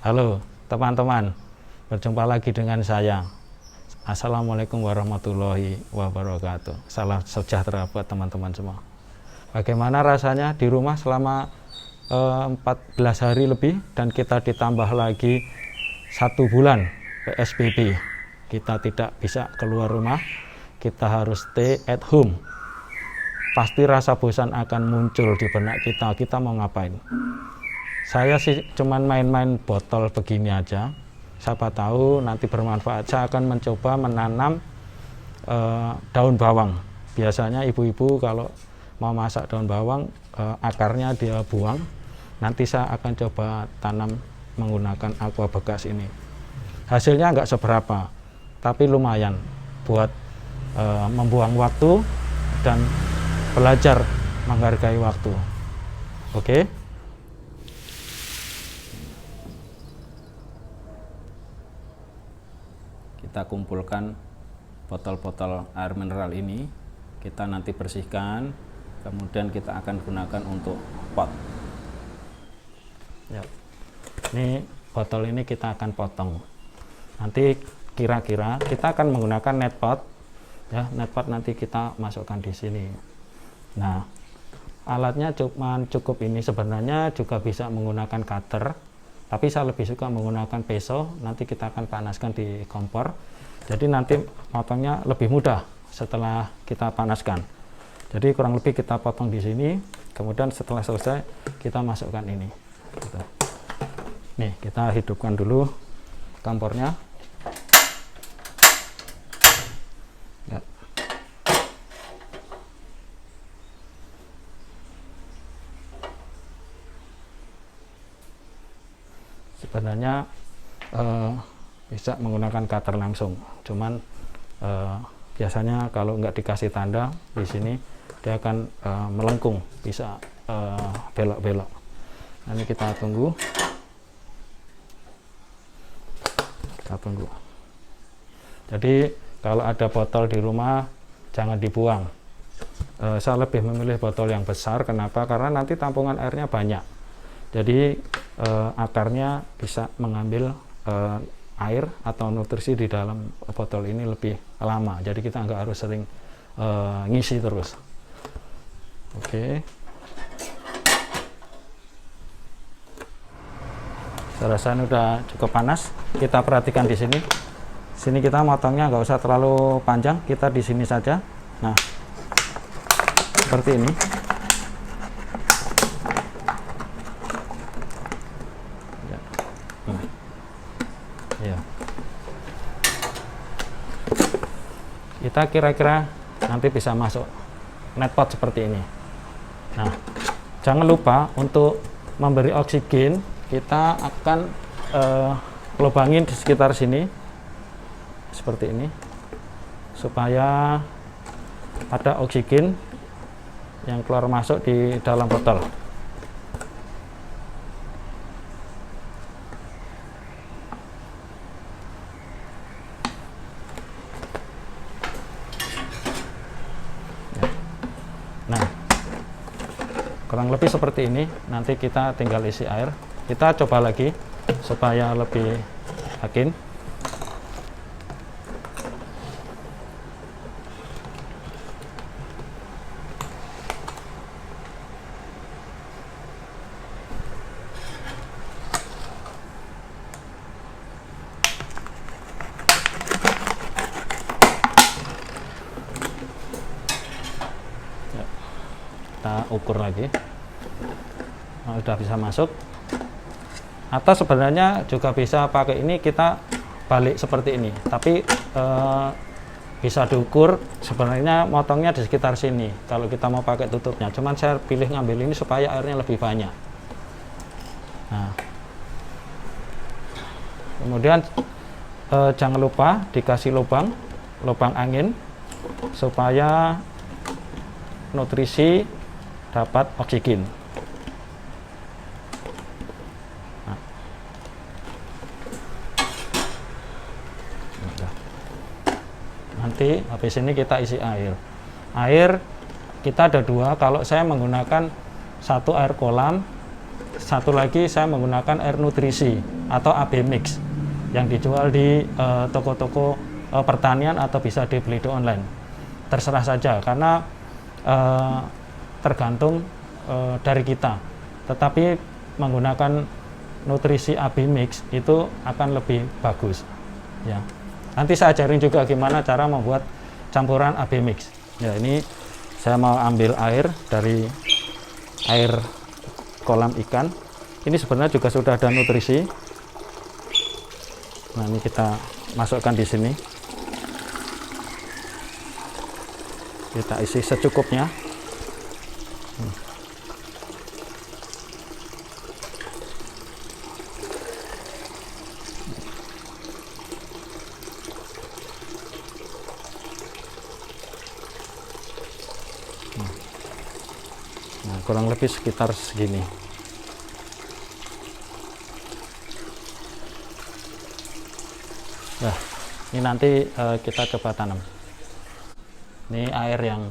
Halo teman-teman, berjumpa lagi dengan saya. Assalamualaikum warahmatullahi wabarakatuh. Salam sejahtera buat teman-teman semua. Bagaimana rasanya di rumah selama 14 hari lebih dan kita ditambah lagi 1 bulan PSBB. Kita tidak bisa keluar rumah, kita harus stay at home. Pasti rasa bosan akan muncul di benak kita mau ngapain. Saya sih cuman main-main botol begini aja, siapa tahu nanti bermanfaat. Saya akan mencoba menanam daun bawang. Biasanya ibu-ibu kalau mau masak daun bawang, akarnya dia buang. Nanti saya akan coba tanam menggunakan aqua bekas ini. Hasilnya nggak seberapa, tapi lumayan buat membuang waktu dan belajar menghargai waktu. Oke? Kita kumpulkan botol-botol air mineral ini, kita nanti bersihkan, kemudian kita akan gunakan untuk pot. Ya. Ini botol ini kita akan potong. Nanti kira-kira kita akan menggunakan net pot. Ya, net pot nanti kita masukkan di sini. Nah, alatnya cukup ini, sebenarnya juga bisa menggunakan cutter, tapi saya lebih suka menggunakan pisau. Nanti kita akan panaskan di kompor, jadi nanti potongnya lebih mudah setelah kita panaskan. Jadi kurang lebih kita potong di sini, kemudian setelah selesai kita masukkan ini gitu. Nih, kita hidupkan dulu kompornya. Ya. Sebenarnya bisa menggunakan cutter langsung, cuman biasanya kalau nggak dikasih tanda di sini dia akan melengkung, bisa belok-belok. Nanti kita tunggu, Jadi kalau ada botol di rumah jangan dibuang. Saya lebih memilih botol yang besar. Kenapa? Karena nanti tampungan airnya banyak. Jadi akarnya bisa mengambil air atau nutrisi di dalam botol ini lebih lama. Jadi kita nggak harus sering ngisi terus. Oke. Saya rasa ini udah cukup panas. Kita perhatikan di sini. Sini kita motongnya nggak usah terlalu panjang. Kita di sini saja. Nah, seperti ini. Ya. Kita kira-kira nanti bisa masuk net pot seperti ini. Nah, jangan lupa untuk memberi oksigen. Kita akan lubangin di sekitar sini seperti ini supaya ada oksigen yang keluar masuk di dalam botol. Nah, kurang lebih seperti ini. Nanti kita tinggal isi air. Kita coba lagi supaya lebih yakin. Kita ukur lagi. Nah, udah bisa masuk. Atau sebenarnya juga bisa pakai ini, kita balik seperti ini, tapi bisa diukur. Sebenarnya motongnya di sekitar sini kalau kita mau pakai tutupnya, cuman saya pilih ngambil ini supaya airnya lebih banyak. Nah, kemudian jangan lupa dikasih lubang angin supaya nutrisi dapat oksigen. Nah. Nanti habis ini kita isi air. Air kita ada 2. Kalau saya menggunakan 1 air kolam, satu lagi saya menggunakan air nutrisi atau AB Mix yang dijual di toko-toko pertanian atau bisa dibeli di online. Terserah saja karena tergantung dari kita. Tetapi menggunakan nutrisi AB Mix itu akan lebih bagus. Ya. Nanti saya ajarin juga gimana cara membuat campuran AB Mix. Ya, ini saya mau ambil air dari air kolam ikan. Ini sebenarnya juga sudah ada nutrisi. Nah, ini kita masukkan di sini. Kita isi secukupnya. Nah, kurang lebih sekitar segini. Nah, ini nanti kita coba tanam. Ini air yang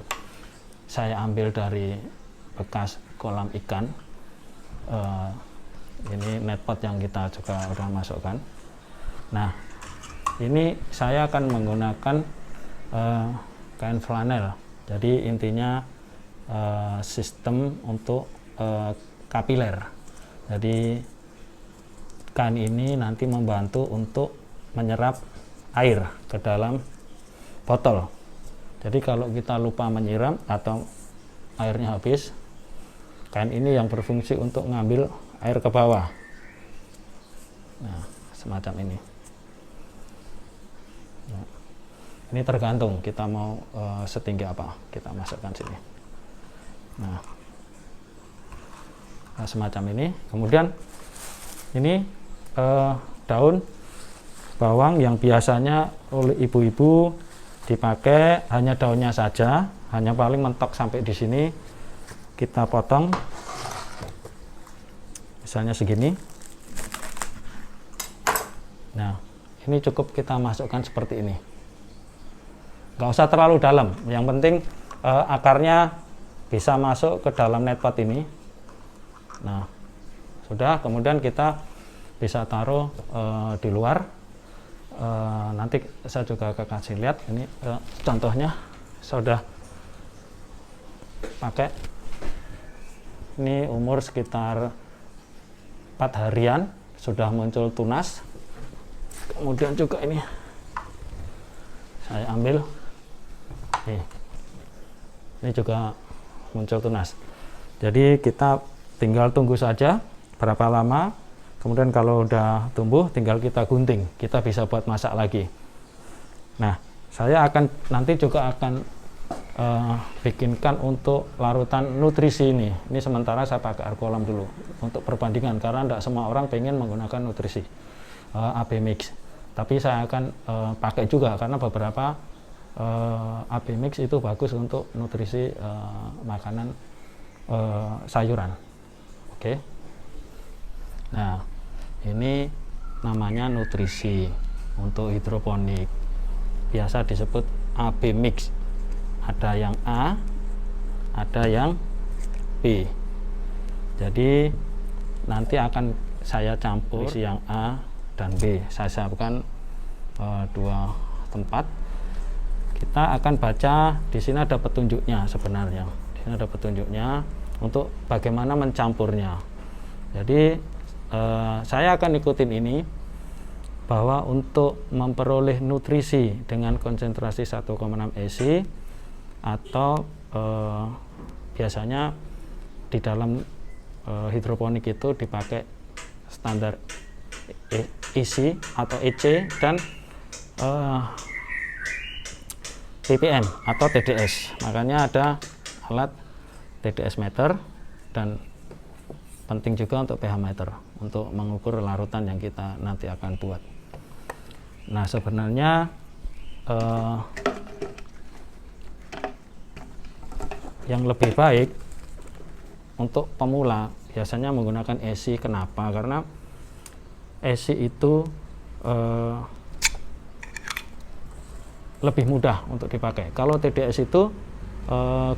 saya ambil dari bekas kolam ikan. Ini net pot yang kita juga udah masukkan. Nah, ini saya akan menggunakan kain flanel. Jadi intinya sistem untuk kapiler. Jadi kain ini nanti membantu untuk menyerap air ke dalam botol. Jadi kalau kita lupa menyiram atau airnya habis, kain ini yang berfungsi untuk ngambil air ke bawah. Nah, semacam ini. Nah, ini tergantung kita mau setinggi apa kita masukkan sini. Nah, semacam ini. Kemudian ini daun bawang yang biasanya oleh ibu-ibu dipakai hanya daunnya saja, hanya paling mentok sampai di sini. Kita potong, misalnya segini. Nah, ini cukup kita masukkan seperti ini. Nggak usah terlalu dalam, yang penting akarnya bisa masuk ke dalam net pot ini. Nah, sudah, kemudian kita bisa taruh di luar. Nanti saya juga akan kasih lihat ini contohnya. Saya sudah pakai, ini umur sekitar 4 harian sudah muncul tunas. Kemudian juga ini saya ambil, ini juga muncul tunas. Jadi kita tinggal tunggu saja berapa lama. Kemudian kalau udah tumbuh tinggal kita gunting, kita bisa buat masak lagi. Nah, saya nanti juga akan bikinkan untuk larutan nutrisi ini. Ini sementara saya pakai air kolam dulu untuk perbandingan karena tidak semua orang pengen menggunakan nutrisi AB Mix. Tapi saya akan pakai juga karena beberapa AB Mix itu bagus untuk nutrisi makanan sayuran. Oke. Nah, ini namanya nutrisi untuk hidroponik. Biasa disebut AB Mix. Ada yang A, ada yang B. Jadi nanti akan saya campur nutrisi yang A dan B. Saya siapkan 2 tempat. Kita akan baca, di sini ada petunjuknya sebenarnya. Di sini ada petunjuknya untuk bagaimana mencampurnya. Jadi saya akan ikutin ini, bahwa untuk memperoleh nutrisi dengan konsentrasi 1,6 EC atau biasanya di dalam hidroponik itu dipakai standar EC atau EC dan ppm atau TDS. Makanya ada alat TDS meter dan penting juga untuk pH meter untuk mengukur larutan yang kita nanti akan buat. Nah, sebenarnya yang lebih baik untuk pemula biasanya menggunakan EC. Kenapa? Karena EC itu lebih mudah untuk dipakai. Kalau TDS itu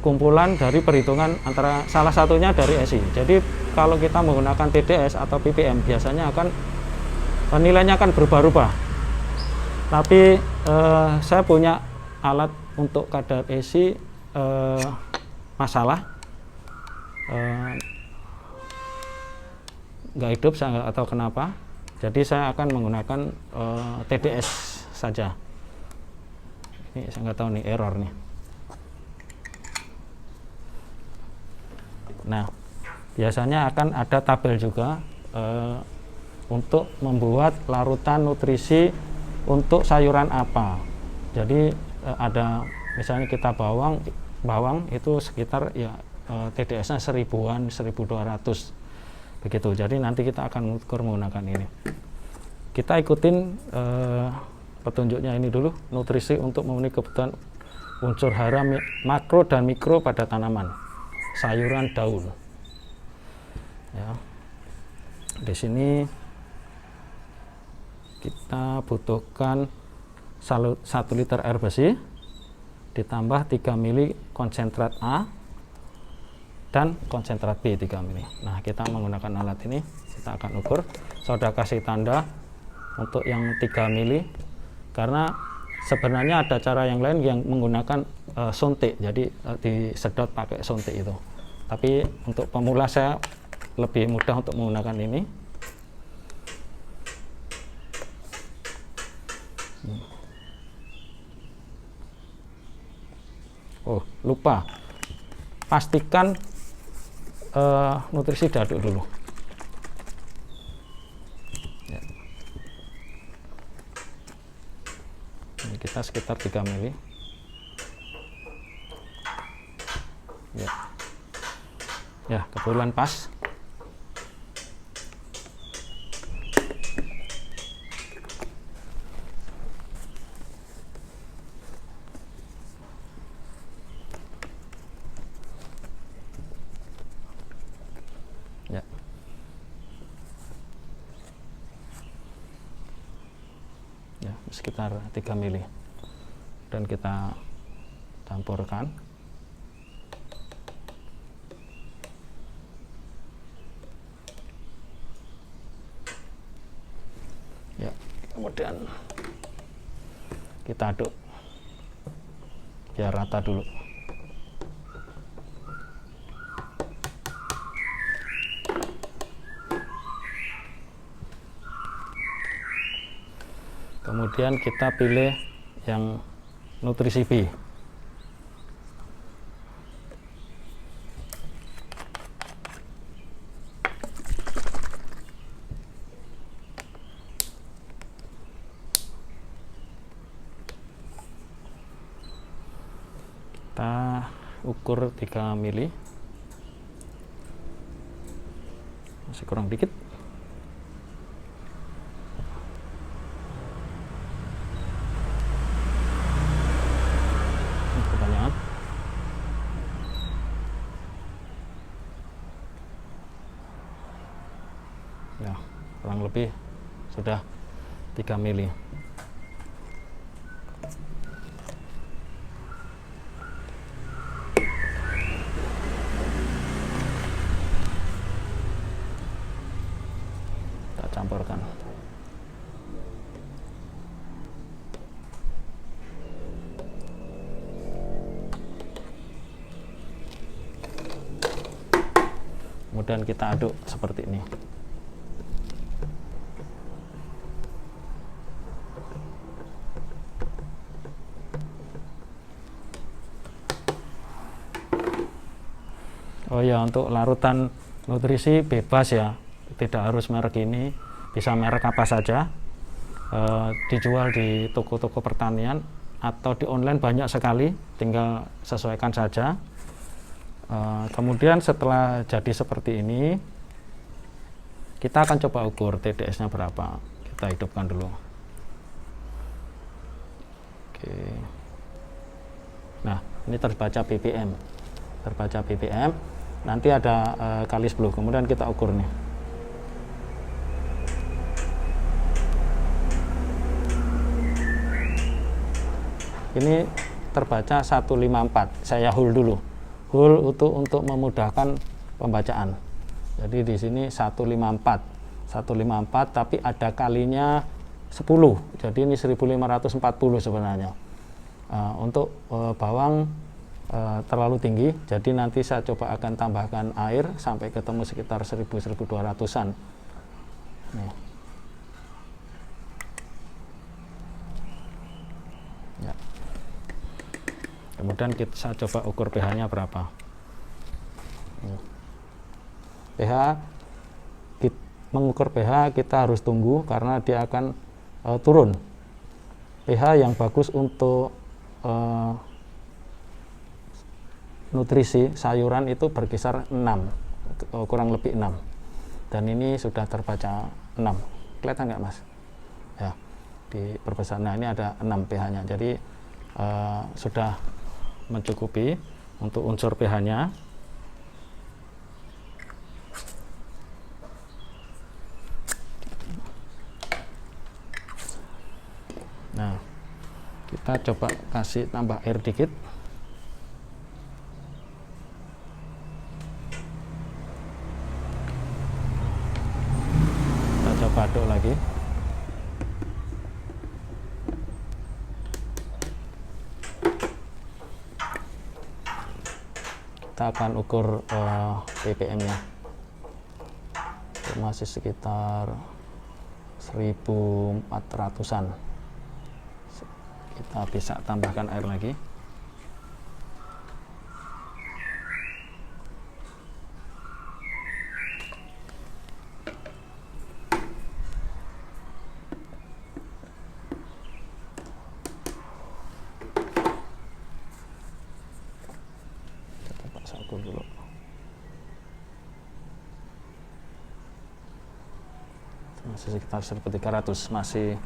kumpulan dari perhitungan antara salah satunya dari SI. Jadi kalau kita menggunakan TDS atau ppm biasanya akan nilainya akan berubah-ubah. Tapi saya punya alat untuk kadar SI masalah nggak hidup, saya nggak tahu kenapa. Jadi saya akan menggunakan TDS saja. Ini saya nggak tahu nih error nih. Nah, biasanya akan ada tabel juga untuk membuat larutan nutrisi untuk sayuran apa. Jadi ada misalnya kita bawang itu sekitar ya TDS-nya 1000-an, 1200 begitu. Jadi nanti kita akan mengukur menggunakan ini. Kita ikutin petunjuknya ini dulu, nutrisi untuk memenuhi kebutuhan unsur hara makro dan mikro pada tanaman, sayuran, daun. Ya. Di sini kita butuhkan 1 liter air bersih ditambah 3 mili konsentrat A dan konsentrat B 3 mili. Nah, kita menggunakan alat ini, kita akan ukur. Saya sudah kasih tanda untuk yang 3 mili karena sebenarnya ada cara yang lain yang menggunakan suntik, jadi disedot pakai suntik itu. Tapi untuk pemula saya lebih mudah untuk menggunakan ini. Oh, lupa. Pastikan nutrisi diaduk dulu. Ya. Ini kita sekitar 3 mili. Ya. Ya, kebetulan pas. Ya. Ya, sekitar 3 mili. Dan kita campurkan. Ya, kemudian kita aduk biar rata dulu. Kemudian kita pilih yang nutrisi B. Kita ukur 3 mili. Masih kurang dikit. Kebanyakan. Ya, kurang lebih sudah 3 mili. Kita campurkan. Kemudian kita aduk seperti ini. Oh ya, untuk larutan nutrisi bebas ya, tidak harus merek ini, bisa merek apa saja. Dijual di toko-toko pertanian atau di online banyak sekali, tinggal sesuaikan saja. Kemudian setelah jadi seperti ini, kita akan coba ukur TDS-nya berapa. Kita hidupkan dulu. Oke. Nah, ini terbaca ppm. Terbaca ppm. Nanti ada kali 10. Kemudian kita ukur nih. Ini terbaca 154. Saya hold dulu. Hold untuk memudahkan pembacaan. Jadi di sini 154. 154 tapi ada kalinya 10. Jadi ini 1540 sebenarnya. Untuk bawang terlalu tinggi, jadi nanti saya coba akan tambahkan air sampai ketemu sekitar 1000-1200an. Nih. Ya. Kemudian saya coba ukur pH-nya berapa. pH, mengukur pH kita harus tunggu karena dia akan turun. pH yang bagus untuk nutrisi sayuran itu berkisar 6, kurang lebih 6, dan ini sudah terbaca 6. Kelihatan nggak Mas? Ya, di perbesar. Nah ini ada 6 pH-nya, jadi sudah mencukupi untuk unsur pH-nya. Nah, kita coba kasih tambah air dikit. Kita coba aduk lagi. Kita akan ukur ppm-nya. Masih sekitar 1400-an. Kita bisa tambahkan air lagi. Coba sakur dulu. Masih sekitar 1300, masih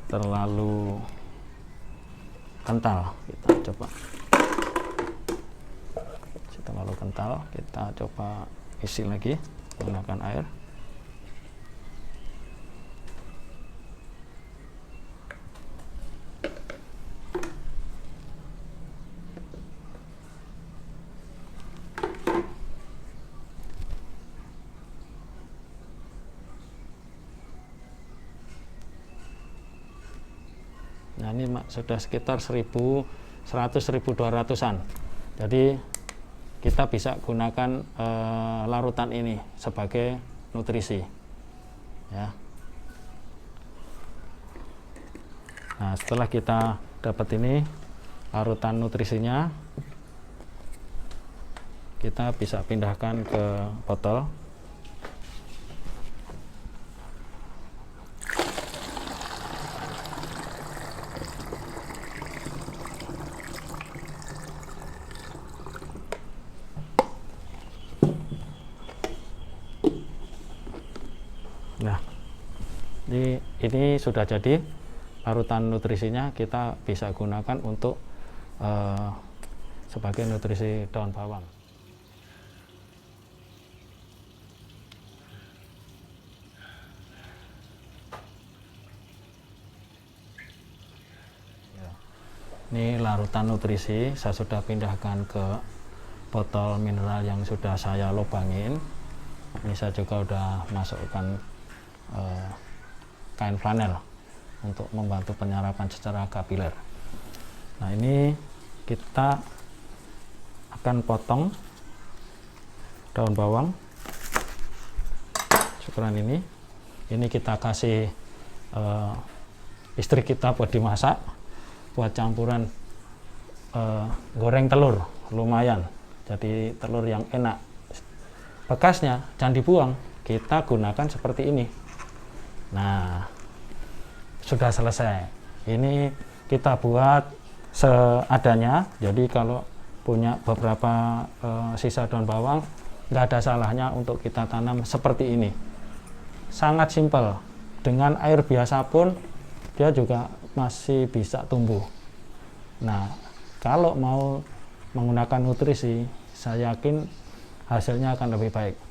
terlalu kental. Kita coba, terlalu kental, kita coba isi lagi menggunakan air. Nah ini sudah sekitar 1100-1200an. Jadi kita bisa gunakan larutan ini sebagai nutrisi, ya. Nah setelah kita dapat ini larutan nutrisinya, kita bisa pindahkan ke botol. Nah, ini sudah jadi larutan nutrisinya. Kita bisa gunakan untuk sebagai nutrisi daun bawang. Ini larutan nutrisi saya sudah pindahkan ke botol mineral yang sudah saya lubangin. Ini saya juga sudah masukkan kain flanel untuk membantu penyerapan secara kapiler. Nah ini kita akan potong daun bawang ukuran ini. Ini kita kasih istri kita buat dimasak, buat campuran goreng telur, lumayan. Jadi telur yang enak. Bekasnya jangan dibuang, kita gunakan seperti ini. Nah sudah selesai. Ini kita buat seadanya. Jadi kalau punya beberapa sisa daun bawang, nggak ada salahnya untuk kita tanam seperti ini. Sangat simpel. Dengan air biasa pun dia juga masih bisa tumbuh. Nah kalau mau menggunakan nutrisi, saya yakin hasilnya akan lebih baik.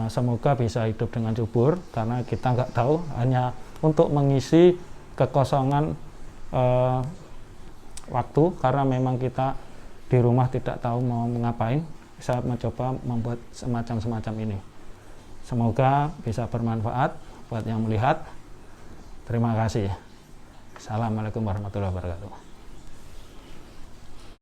Semoga bisa hidup dengan subur, karena kita nggak tahu, hanya untuk mengisi kekosongan waktu karena memang kita di rumah tidak tahu mau ngapain, saya mencoba membuat semacam ini. Semoga bisa bermanfaat buat yang melihat. Terima kasih. Assalamualaikum warahmatullahi wabarakatuh.